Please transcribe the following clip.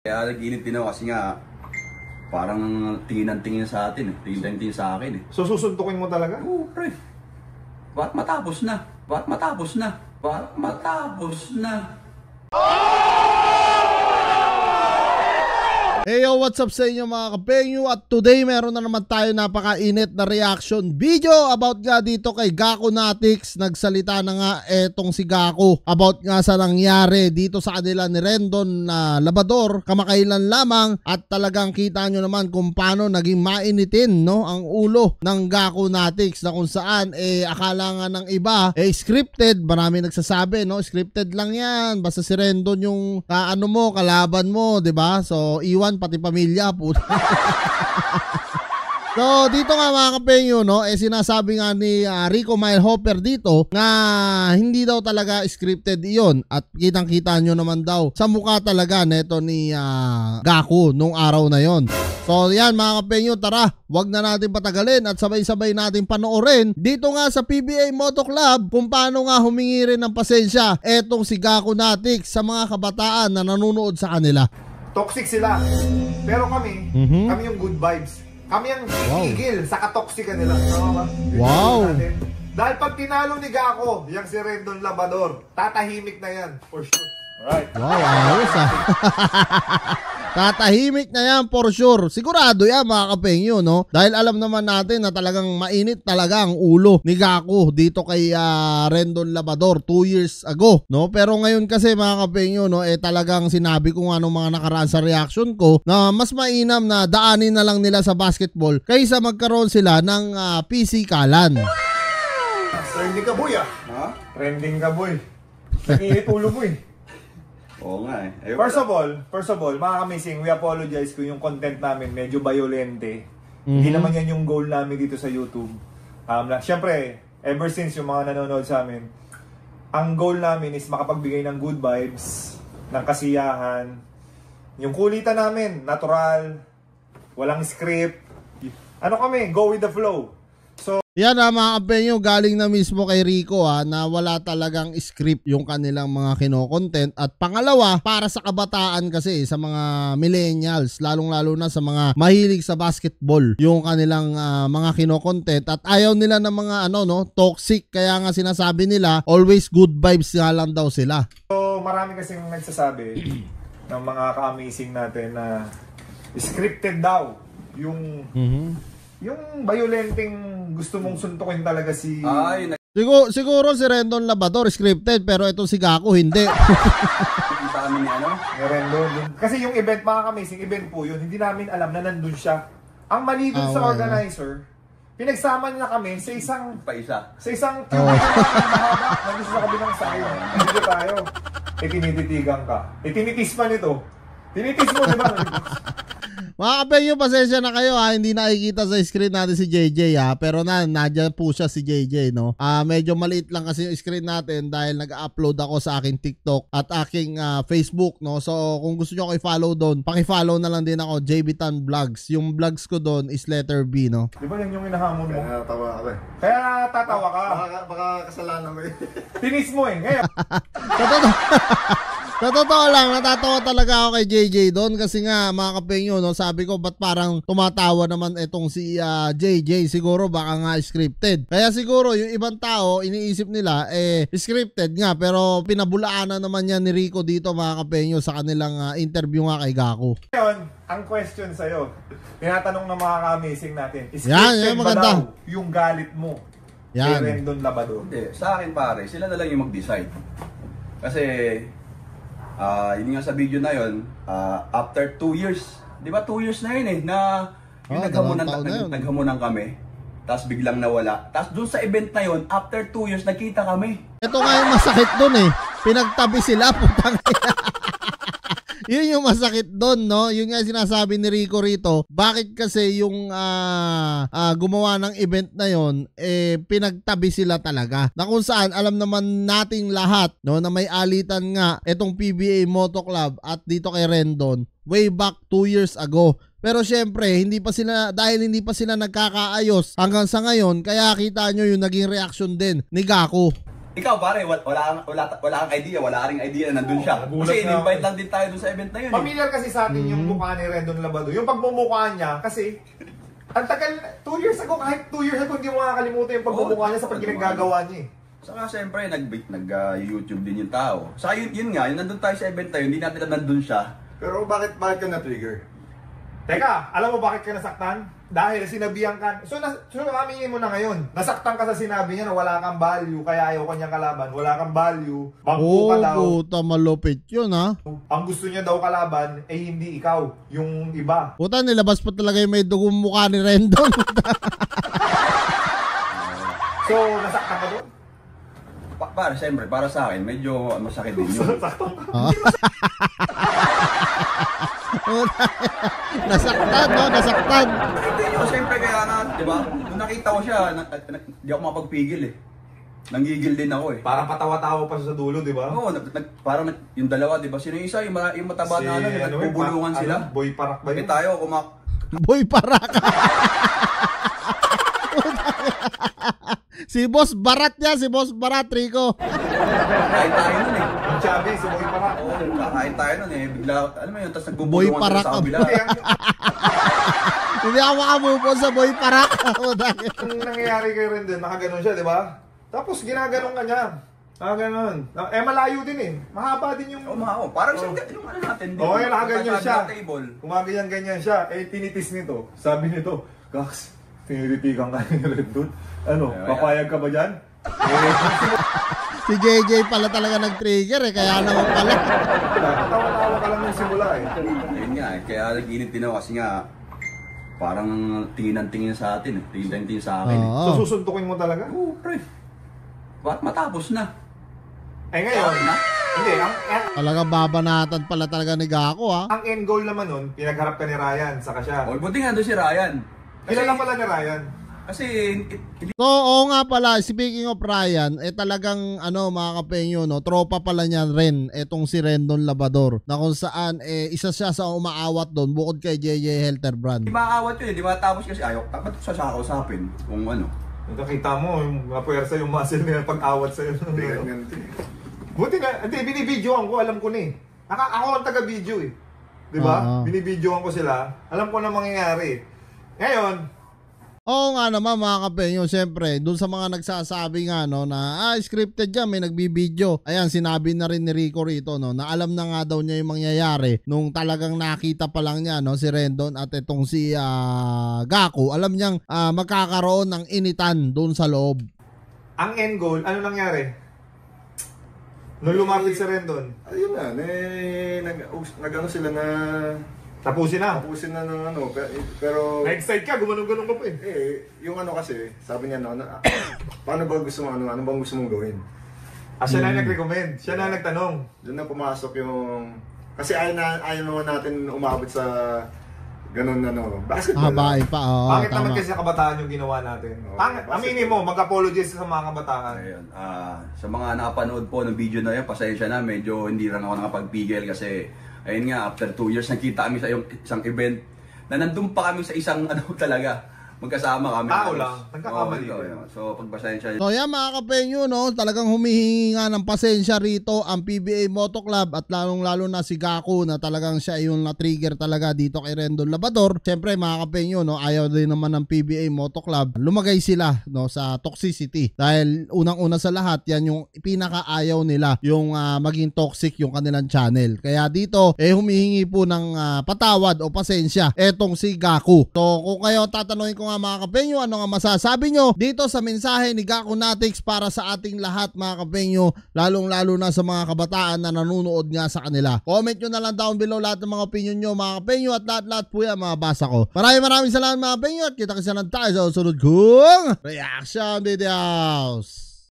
Kaya nag-init din ako kasi nga parang tingin sa atin eh. Tingin sa akin eh. So susuntukin mo talaga? Oo, pre. Ba't matapos na? Ba't matapos na? Ba't matapos na? Hey yo, what's up sa inyo mga kapengyo? At today meron na naman tayo napakainit na reaction video about nga dito kay Gakunatics. Nagsalita na nga etong si Gaku about nga sa nangyari dito sa kanila ni Rendon na labador kamakailan lamang, at talagang kita nyo naman kung paano naging mainitin no ang ulo ng Gakunatics, na kung saan akala nga ng iba scripted. Marami nagsasabi no, scripted lang yan, basta si Rendon yung kalaban mo, 'di ba? So iwan pati pamilya po. So dito nga mga kapengyo no, sinasabi nga ni Rico Milehopper dito na hindi daw talaga scripted iyon, at kitang-kita nyo naman daw sa mukha talaga neto ni Gaku nung araw na yon. So yan mga kapengyo, tara, wag na natin patagalin at sabay-sabay natin panoorin dito nga sa PBA Moto Club kung paano nga humingi rin ng pasensya etong si Gakunatics sa mga kabataan na nanonood sa kanila. Toxic sila. Pero kami, kami yung good vibes. Kami yung tigil sa katoxican nila. Wow. Dahil pag tinalo ni Gaku, yung si Rendon Labrador, tatahimik na yan. For sure. Alright. Wow, ayos tatahimik na yan for sure. Sigurado yan mga kapengyo no, dahil alam naman natin na talagang mainit talaga ang ulo ni Gaku dito kay Rendon Labrador 2 years ago no. Pero ngayon kasi mga kapengyo no, talagang sinabi ko nga nung mga nakaraan sa reaction ko na mas mainam na daanin na lang nila sa basketball kaysa magkaroon sila ng PC kalan. Trending ka boy Ha? Trending ka boy. Nag-iit ulo mo eh. Oo nga eh. First of all, mga kamising, we apologize kung yung content namin medyo violente. Hindi naman yan yung goal namin dito sa YouTube. Siyempre, ever since yung mga nanonood sa amin, ang goal namin is makapagbigay ng good vibes, ng kasiyahan. Yung kulitan namin, natural, walang script. Ano kami, go with the flow. So, yan mga kapengyo, galing na mismo kay Rico na wala talagang script yung kanilang mga kino-content. At pangalawa, para sa kabataan kasi, sa mga millennials, lalong-lalo na sa mga mahilig sa basketball, yung kanilang mga kino-content. At ayaw nila ng mga toxic, kaya nga sinasabi nila, always good vibes nga lang daw sila. So marami kasing nagsasabi ng mga ka-amazing natin na scripted daw yung yung violenteng gusto mong suntukin talaga si... Siguro si Rendon Labrador scripted, pero itong si Gaku hindi. Kita kami ni Ni Rendon. Kasi yung event, mga kamising event po yun, hindi namin alam na nandun siya. Ang mali dun sa organizer, pinagsama niya kami sa isang... Sa isang... Nandun sa kabilang side. Nandito tayo. Tinititigan ka. Tinitis pa nito. Tinitis mo, di ba? Mga kapengyo, pasensya na kayo hindi nakikita sa screen natin si JJ pero nandiyan po siya si JJ no. Medyo maliit lang kasi yung screen natin dahil nag-upload ako sa aking TikTok at aking Facebook no. So kung gusto niyo ako i-follow doon, paki-follow na lang din ako, JB Tan Vlogs. Yung vlogs ko doon is letter B no. Di ba yan yung hinahamon mo? Kaya tatawa ka ba? Kaya tatawa ka. Baka kasalanan mo eh. Tinis mo ngayon. Sa totoo lang, natatawa talaga ako kay JJ doon kasi nga mga kapengyo no, sabi ko ba't parang tumatawa naman itong si JJ, siguro baka nga scripted. Kaya siguro yung ibang tao iniisip nila scripted nga, pero pinabulaanan naman yan ni Rico dito mga kapengyo sa kanilang interview nga kay Gaku. Ngayon, ang question sa'yo, tinatanong ng mga ka-amazing natin, yan, ba daw yung galit mo kay Rendon Labrador? Hindi, sa akin pare, sila na lang yung mag-decide. Kasi yun nga sa video na yun, after 2 years, di ba 2 years na yun na yung naghamunan kami, tapos biglang nawala. Tapos dun sa event na yun, after 2 years, nakita kami. Ito nga yung masakit dun pinagtabi sila, putang yun yung masakit doon no. Yun nga sinasabi ni Rico rito, bakit kasi yung gumawa ng event na yon pinagtabi sila talaga, na kung saan alam naman nating lahat no na may alitan nga itong PBA Moto Club at dito kay Rendon way back 2 years ago. Pero syempre, dahil hindi pa sila nagkakaayos hanggang sa ngayon, kaya kita nyo yung naging reaction din ni Gaku. Ikaw pare, wala kang idea, wala ring idea na nandun siya. nagulat Kasi na in-invite ako. lang din tayo dun sa event na yun. Familiar kasi sa atin yung mukha ni Rendon Labado. Yung pagmumukha niya, kasi ang tagal, 2 years ago, kahit 2 years ago, hindi mo makakalimutan yung pagmumukha niya sa pag ginagawa niya eh. Saka siyempre, nag-YouTube din yung tao. Saka yun nga, yung nandun tayo sa event na yun, hindi natin alam nandun siya. Pero bakit ka na-trigger? Teka, alam mo bakit ka nasaktan? Dahil sinabihan ka, so aminin mo na ngayon, nasaktan ka sa sinabi niya na wala kang value, kaya ayaw kanyang kalaban, wala kang value, bangko ka daw. Puta, malupit yun ha. Ang gusto niya daw kalaban, eh hindi ikaw, yung iba. Puta, nilabas pa talaga yung may dugong mukha ni Rendon. So, nasaktan ka doon? Para siyempre, para sa akin, medyo masakit din yun. Nasaktan, no? Nasaktan. Hindi nyo, siyempre kaya nga, di ba? Nung nakita ko siya, hindi ako mapagpigil eh. Nanggigil din ako eh. Parang patawa-tawa pa siya sa dulo, di ba? Oo, parang yung dalawa, di ba? Sino yung isa? Yung mataba na ano, nagbubulungan sila. Boy Parak ba Eh yun? tayo, Boy, para ka. Si Boss Barat niya, si Boss Barat, Rico. kakain tayo nun eh. Yung Chabi, si Boy Parak. Oo, kakain tayo nun eh. Bigla, alam mo yun, tapos Boy nagbubulungan sila Parak sa kabila. Hindi ako makamove on sa Boy Parak. Ang nangyayari kay Rendon, nakaganon siya, di ba? Tapos ginaganon ka niya. Nakaganon. Eh, malayo din eh. Mahaba din yung... Parang yung ano natin. Oo, yung nakaganyan siya. Table. Kumaganyan siya. Eh, tinitis nito. Sabi nito, Gax, tinititigan ka ni Rendon. Ano, papayag ka ba dyan? Si JJ pala talaga nag-trigger eh, kaya naman pala. Tawa-tawa ka lang yung simula eh. Ayun nga eh. Kaya nag-init din ako kasi nga parang tingin sa atin eh. Tingin sa akin eh. Oo. So, susuntukin mo talaga? Oo, pre. Matapos na. Eh, ngayon, hindi, Talaga babanatan pala talaga ni Gako ha. ang end goal naman nun, pinagharap ka ni Ryan, saka siya. O, buti nga doon si Ryan. Kilala pala ni Ryan. Kasi, So, oo nga pala, speaking of Ryan, eh talagang ano mga kapenyo, no, tropa pala niya rin etong si Rendon Labador na kung saan isa siya sa umaawat doon bukod kay JJ Helterbrand. di maawat yun eh. Di matapos kasi ayaw. Dapat sa kausapin kung ano. Nakita mo, yung mapuwersa yung muscle nila pag-awat sa'yo. Hindi ganyan. Buti nga, hindi, binibidyoan ko, alam ko na eh. Ako ang taga-video eh. Di ba? Binibidyoan ko sila, alam ko na mangyayari. Ngayon, Oo nga naman mga kapenyo, siyempre, dun sa mga nagsasabi nga no, na scripted dyan, may nagbibideo. Ayan, sinabi na rin ni Rico rito no, na alam na nga daw niya yung mangyayari nung talagang nakita pa lang niya no, si Rendon at itong si Gaku. Alam niyang magkakaroon ng initan dun sa loob. ang end goal, ano nangyari? Nung lumapit si Rendon, Ayun na, nag-ano sila na... tapusin na. Tapusin na ng ano, pero... Na-excite ka, gumanong-ganong ka pa eh. yung ano kasi, sabi niya paano ba gusto mo, ano bang gusto mong gawin? Siya na nag-recommend, siya na nagtanong. Doon na pumasok yung... Kasi ayaw naman natin umabot sa ganun basketball. Babae pa, oo. Bakit Tama. naman kasi sa kabataan yung ginawa natin? Oo, Aminin mo, mag-apologize sa mga kabataan. Ayun. Sa mga nakapanood po ng video na yun, pasensya na. Medyo hindi rin ako nakapagpigil kasi ayun nga, after 2 years, nakita kami sa isang event na nandun pa kami sa isang ano talaga. Magkasama kami. Tao lang, nagkakamali. So, pagpasensya. So yan mga kapenyo no, talagang humihingi nga ng pasensya rito ang PBA Moto Club at lalong-lalo na si Gaku na talagang siya yung na-trigger talaga dito kay Rendon Labador. Siyempre mga kapenyo no, ayaw din naman ng PBA Moto Club. Lumagay sila no sa toxicity dahil unang-una sa lahat yan yung pinakaayaw nila yung maging toxic yung kanilang channel. Kaya dito humihingi po ng patawad o pasensya etong si Gaku. So kung kayo tatanungin ko mga kapenyo, ano nga masasabi nyo dito sa mensahe ni Gaku Natics para sa ating lahat mga kapenyo, lalong-lalo na sa mga kabataan na nanonood nga sa kanila. Comment nyo na lang down below lahat ng mga opinion nyo mga kapenyo at lahat-lahat po yan mabasa ko. Maraming salamat mga kapenyo at kita-kita na tayo sa susunod kong reaction videos.